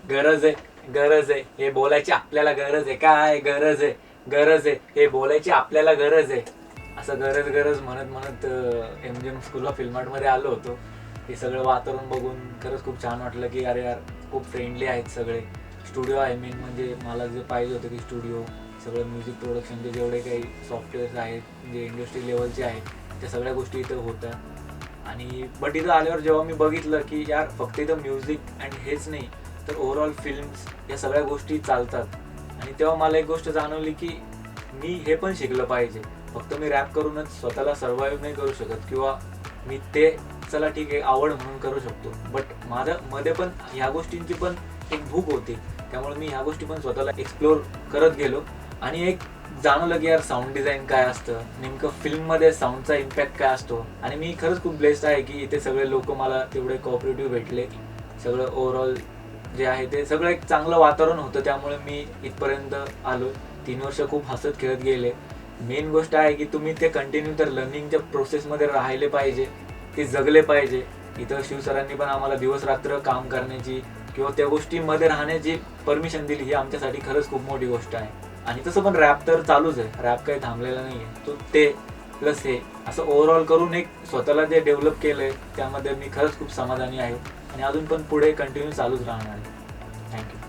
गरज आहे, गरज आहे हे बोलायची आपल्याला गरज आहे, काय गरज आहे, गरज आहे हे बोलायची आपल्याला गरज आहे. असं गरज गरज म्हणत म्हणत MGM स्कूल ऑफ फिल्म आर्टमध्ये आलो होतो. हे सगळं वातावरण बघून खरंच खूप छान वाटलं की अरे यार खूप फ्रेंडली आहेत सगळे. स्टुडिओ आहे मेन म्हणजे मला जे पाहिजे होतं की स्टुडिओ सगळं म्युझिक प्रोडक्शनचे जेवढे काही सॉफ्टवेअर्स आहेत जे इंडस्ट्री लेवलचे आहेत त्या सगळ्या गोष्टी इथं होत्या. आणि बट इथं आल्यावर जेव्हा मी बघितलं की यार फक्त इथं म्युझिक आणि हेच नाही तर ओव्हरऑल फिल्म्स या सगळ्या गोष्टी चालतात. आणि तेव्हा मला एक गोष्ट जाणवली की मी हे पण शिकलं पाहिजे. फक्त मी रॅप करूनच स्वतःला सर्व्हाइव्ह नाही करू शकत किंवा मी ते चला ठीक आहे आवड म्हणून करू शकतो, बट माझ्या मध्ये पण ह्या गोष्टींची पण एक भूक होती. त्यामुळे मी ह्या गोष्टी पण स्वतःला एक्सप्लोर करत गेलो आणि एक जाणवलं की यार साऊंड डिझाईन काय असतं, नेमकं फिल्ममध्ये साऊंडचा इम्पॅक्ट काय असतो. आणि मी खरंच खूप ब्लेस्ड आहे की इथे सगळे लोक मला तेवढे कोऑपरेटिव्ह भेटले. सगळं ओव्हरऑल जे आहे ते सगळं एक चांगलं वातावरण होतं, त्यामुळे मी इथपर्यंत आलो. 3 वर्ष खूप हसत खेळत गेले. मेन गोष्ट आहे की तुम्ही ते कंटिन्यू तर लर्निंगच्या प्रोसेसमध्ये राहिले पाहिजे, ते जगले पाहिजे. इथं शिवसरांनी पण आम्हाला दिवस रात्र काम करण्याची किंवा त्या गोष्टीमध्ये राहण्याची परमिशन दिली, ही आमच्यासाठी खरंच खूप मोठी गोष्ट आहे. आणि तसं पण रॅप तर चालूच आहे, रॅप काही थांबलेला नाही आहे. तो ते प्लस हे असं ओव्हरऑल करून एक स्वतःला जे डेव्हलप केलं आहे त्यामध्ये मी खरंच खूप समाधानी आहे आणि अजून पण पुढे कंटिन्यू चालूच राहणार आहे. थँक्यू.